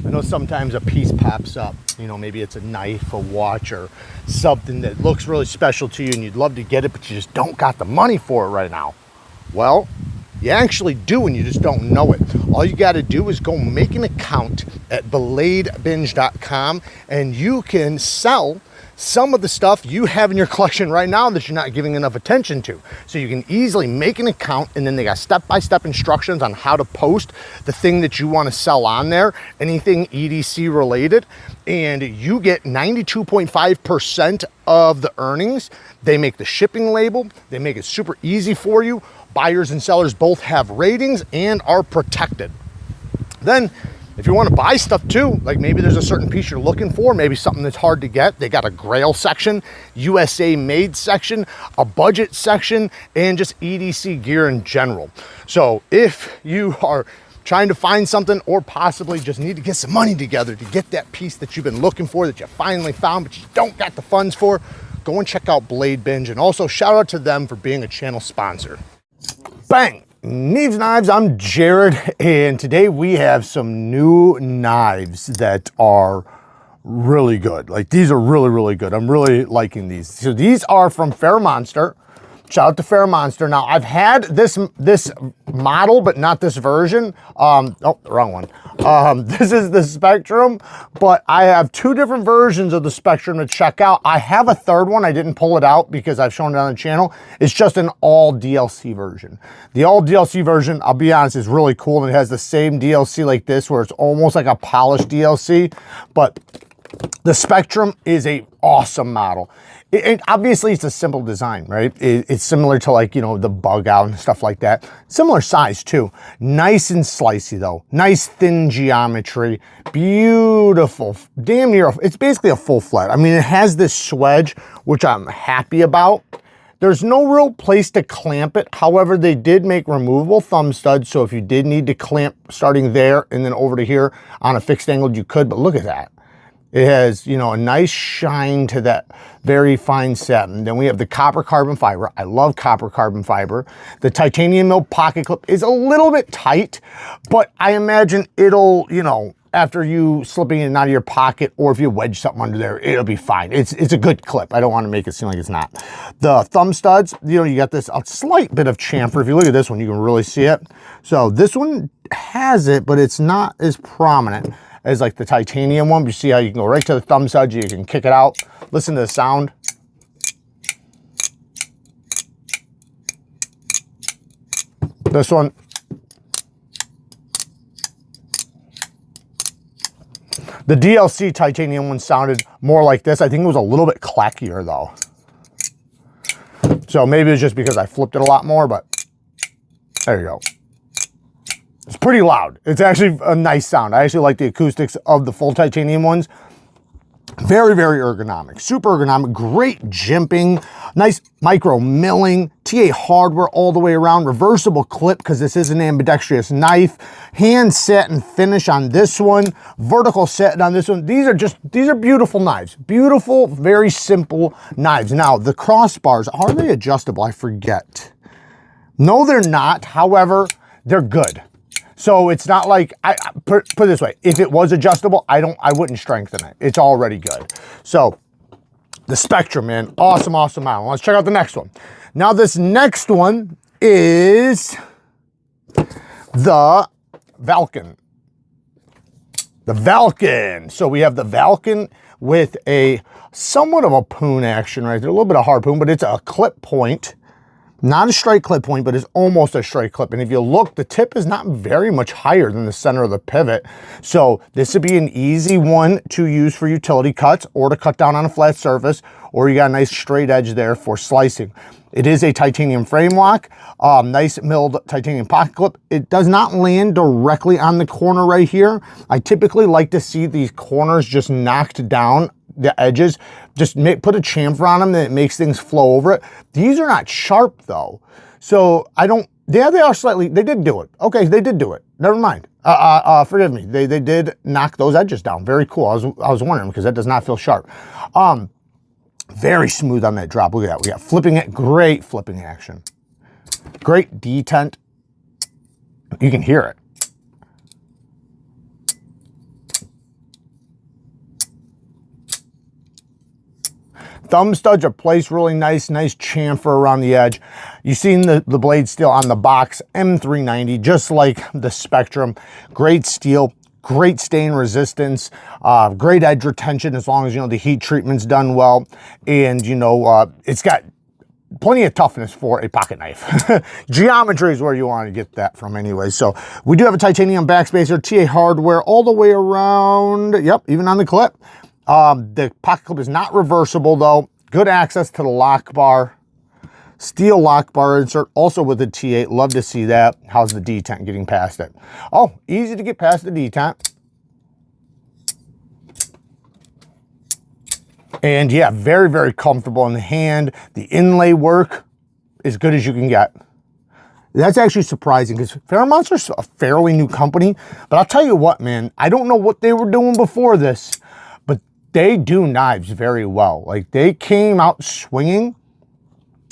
I know sometimes a piece pops up, you know, maybe it's a knife, a watch, or something that looks really special to you and you'd love to get it, but you just don't got the money for it right now. Well, you actually do, and you just don't know it. All you got to do is go make an account at bladebinge.com, and you can sell some of the stuff you have in your collection right now that you're not giving enough attention to. So you can easily make an account, and then they got step-by-step instructions on how to post the thing that you want to sell on there, anything EDC related, and you get 92.5% of the earnings. They make the shipping label, they make it super easy for you. Buyers and sellers both have ratings and are protected. Then if you want to buy stuff too, like maybe there's a certain piece you're looking for, maybe something that's hard to get, they got a Grail section, USA made section, a budget section, and just EDC gear in general. So if you are trying to find something, or possibly just need to get some money together to get that piece that you've been looking for, that you finally found but you don't got the funds for, go and check out Blade Binge. And also shout out to them for being a channel sponsor. Bang! Neeves Knives, I'm Jared, and today we have some new knives that are really good. Like, these are really, really good. I'm really liking these. So these are from FERRAMONSTER. Shout out to FERRAMONSTER. Now, I've had this model, but not this version. Oh, the wrong one. This is the Spectrum, but I have two different versions of the Spectrum to check out. I have a third one. I didn't pull it out because I've shown it on the channel. It's just an all DLC version. The all DLC version, I'll be honest, is really cool. And it has the same DLC like this, where it's almost like a polished DLC, but the Spectrum is a awesome model. Obviously, it's a simple design, right? It's similar to, like, you know, the bug out and stuff like that. Similar size too. Nice and slicey though. Nice thin geometry. Beautiful. Damn near, it's basically a full flat. I mean, it has this swedge, which I'm happy about. There's no real place to clamp it. However, they did make removable thumb studs. So if you did need to clamp starting there and then over to here on a fixed angle, you could, but look at that. It has, you know, a nice shine to that very fine satin. Then we have the copper carbon fiber. I love copper carbon fiber. The titanium mill pocket clip is a little bit tight, but I imagine it'll, you know, after you slipping it out of your pocket, or if you wedge something under there, it'll be fine. It's a good clip. I don't want to make it seem like it's not. The thumb studs, you know, you got this a slight bit of chamfer. If you look at this one, you can really see it. So this one has it, but it's not as prominent as like the titanium one. You see how you can go right to the thumb stud, you can kick it out. Listen to the sound. This one. The DLC titanium one sounded more like this. I think it was a little bit clackier though. So maybe it's just because I flipped it a lot more, but there you go. It's pretty loud. It's actually a nice sound. I actually like the acoustics of the full titanium ones. Very, very ergonomic. Super ergonomic. Great jimping. Nice micro milling. TA hardware all the way around. Reversible clip, because this is an ambidextrous knife. Hand set and finish on this one. Vertical set on this one. These are beautiful knives. Beautiful, very simple knives. Now, the crossbars, are they adjustable? I forget. No, they're not. However, they're good. So it's not like, put it this way, if it was adjustable, I wouldn't strengthen it. It's already good. So the Spectrum, man, awesome, awesome model. Let's check out the next one. Now this next one is the VALKEN. The VALKEN. So we have the VALKEN with a somewhat of a poon action right there, a little bit of harpoon, but it's a clip point. Not a straight clip point, but it's almost a straight clip. And if you look, the tip is not very much higher than the center of the pivot. So this would be an easy one to use for utility cuts, or to cut down on a flat surface, or you got a nice straight edge there for slicing. It is a titanium frame lock, nice milled titanium pocket clip. It does not land directly on the corner right here. I typically like to see these corners just knocked down, the edges, just put a chamfer on them, that it makes things flow over it. These are not sharp though. So they are slightly, they did do it. Okay, they did do it. Never mind. Forgive me. They did knock those edges down. Very cool. I was wondering, because that does not feel sharp. Very smooth on that drop. Look at that. We got flipping it. Great flipping action. Great detent. You can hear it. Thumb studs are placed really nice, nice chamfer around the edge. You've seen the blade steel on the box, M390, just like the Spectrum. Great steel, great stain resistance, great edge retention as long as, you know, the heat treatment's done well. And, you know, it's got plenty of toughness for a pocket knife. Geometry is where you want to get that from anyway. So we do have a titanium backspacer, TA hardware all the way around. Yep, even on the clip. The pocket clip is not reversible though. Good access to the lock bar. Steel lock bar insert, also with the T8. Love to see that. How's the detent getting past it? Oh, easy to get past the detent. And yeah, very, very comfortable in the hand. The inlay work, as good as you can get. That's actually surprising because FERRAMONSTER's a fairly new company. But I'll tell you what, man, I don't know what they were doing before this, but they do knives very well. Like, they came out swinging,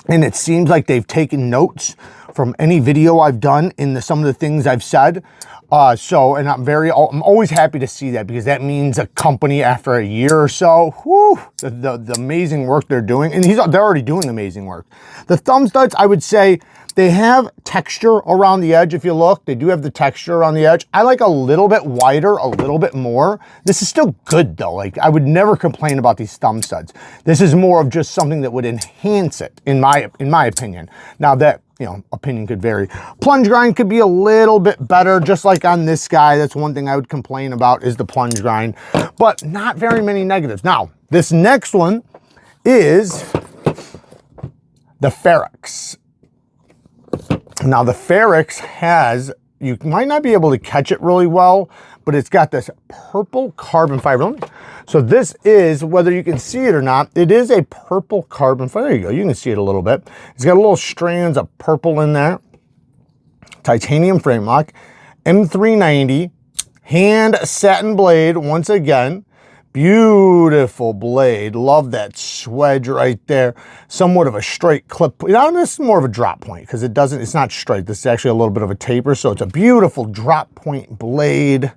and it seems like they've taken notes from any video I've done in some of the things I've said. And I'm always happy to see that, because that means a company after a year or so, whew, the amazing work they're doing. And they're already doing amazing work. The thumb studs, I would say, they have texture around the edge. If you look, they do have the texture around the edge. I like a little bit wider, a little bit more. This is still good though. Like, I would never complain about these thumb studs. This is more of just something that would enhance it, in my opinion. Now that, you know, opinion could vary. Plunge grind could be a little bit better, just like on this guy. That's one thing I would complain about, is the plunge grind, but not very many negatives. Now, this next one is the FERROX. Now, the FERROX has, you might not be able to catch it really well, but it's got this purple carbon fiber. So this is, whether you can see it or not, it is a purple carbon fiber. There you go, you can see it a little bit. It's got a little strands of purple in there. Titanium frame lock, M390, hand satin blade once again. Beautiful blade. Love that swedge right there. Somewhat of a straight clip. Now, this is more of a drop point because it's not straight. This is actually a little bit of a taper. So it's a beautiful drop point blade.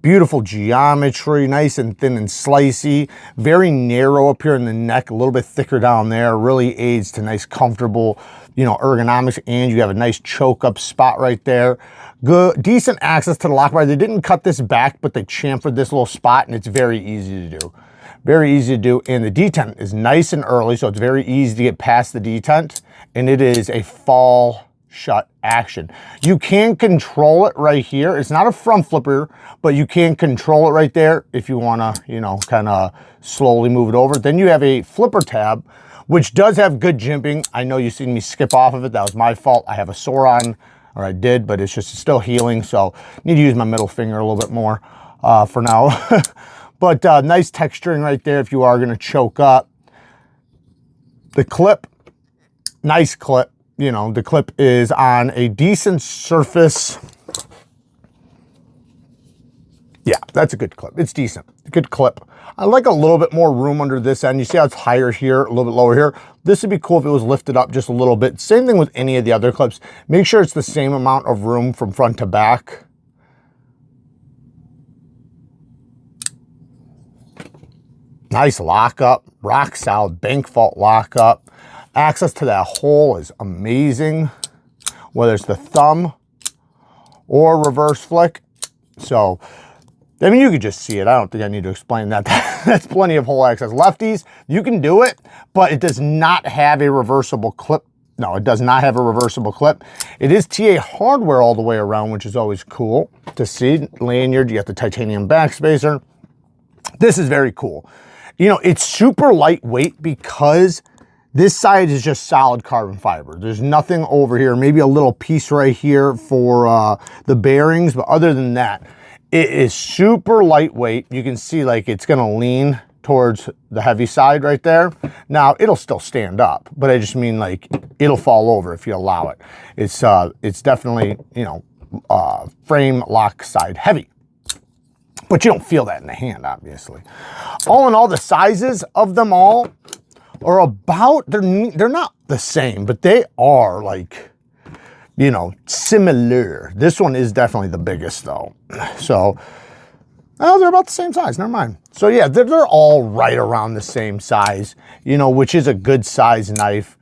Beautiful geometry, nice and thin and slicey. Very narrow up here in the neck, a little bit thicker down there. Really aids to nice, comfortable, you know, ergonomics. And you have a nice choke up spot right there. Good, decent access to the lock bar. They didn't cut this back, but they chamfered this little spot, and it's very easy to do. Very easy to do. And the detent is nice and early, so it's very easy to get past the detent. And it is a fall shut action. You can control it right here. It's not a front flipper, but you can control it right there if you want to, you know, kind of slowly move it over. Then you have a flipper tab, which does have good jimping. I know you've seen me skip off of it. That was my fault. I have a sore on, or I did, but it's still healing. So I need to use my middle finger a little bit more for now. But nice texturing right there if you are going to choke up. The clip, nice clip. You know, the clip is on a decent surface. Yeah, that's a good clip. It's decent. Good clip. I like a little bit more room under this end. You see how it's higher here, a little bit lower here. This would be cool if it was lifted up just a little bit. Same thing with any of the other clips. Make sure it's the same amount of room from front to back. Nice lockup, rock solid bank vault lockup. Access to that hole is amazing, whether it's the thumb or reverse flick. So, I mean, you could just see it. I don't think I need to explain that. That's plenty of hole access. Lefties, you can do it, but it does not have a reversible clip. No, it does not have a reversible clip. It is TA hardware all the way around, which is always cool to see. Lanyard, you got the titanium backspacer. This is very cool. You know, it's super lightweight because this side is just solid carbon fiber. There's nothing over here, maybe a little piece right here for the bearings, but other than that, it is super lightweight. You can see like it's gonna lean towards the heavy side right there. Now, it'll still stand up, but I just mean like it'll fall over if you allow it. It's definitely, you know, frame lock side heavy. But you don't feel that in the hand, obviously. All in all, the sizes of them all are about, they're not the same, but they are like, you know, similar. This one is definitely the biggest though. So, oh, they're about the same size, never mind. So yeah, they're all right around the same size, you know, which is a good size knife.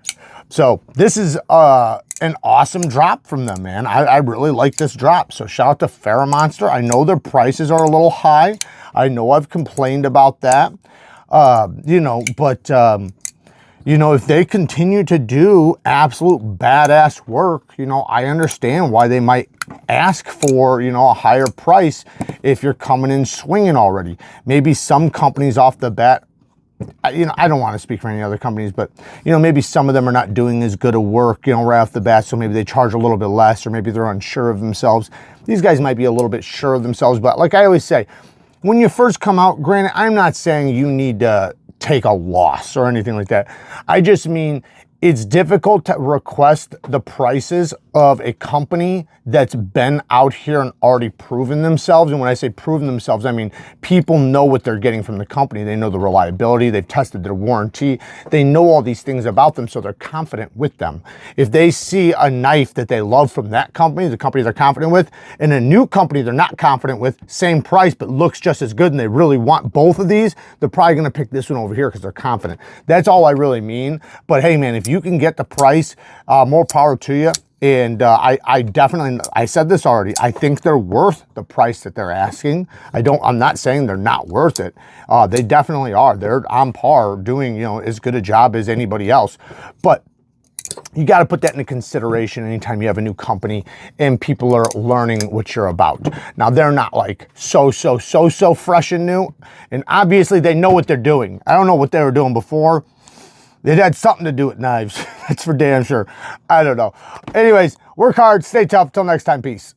So this is an awesome drop from them, man. I really like this drop. So shout out to FERRAMONSTER. I know their prices are a little high. I know I've complained about that, you know, but, you know, if they continue to do absolute badass work, you know, I understand why they might ask for, you know, a higher price if you're coming in swinging already. Maybe some companies off the bat, you know, I don't want to speak for any other companies, but, you know, maybe some of them are not doing as good a work, you know, right off the bat. So maybe they charge a little bit less, or maybe they're unsure of themselves. These guys might be a little bit sure of themselves. But like I always say, when you first come out, granted, I'm not saying you need to take a loss or anything like that. I just mean it's difficult to request the prices of a company that's been out here and already proven themselves. And when I say proven themselves, I mean people know what they're getting from the company. They know the reliability, they've tested their warranty, they know all these things about them, so they're confident with them. If they see a knife that they love from that company, the company they're confident with, and a new company they're not confident with, same price but looks just as good, and they really want both of these, they're probably gonna pick this one over here because they're confident. That's all I really mean. But hey man, if you can get the price, more power to you. And I definitely, I said this already, I think they're worth the price that they're asking. I'm not saying they're not worth it. They definitely are. They're on par doing, you know, as good a job as anybody else. But you got to put that into consideration anytime you have a new company and people are learning what you're about. Now, they're not like so fresh and new. And obviously they know what they're doing. I don't know what they were doing before. It had something to do with knives. That's for damn sure. I don't know. Anyways, work hard, stay tough. Till next time, peace.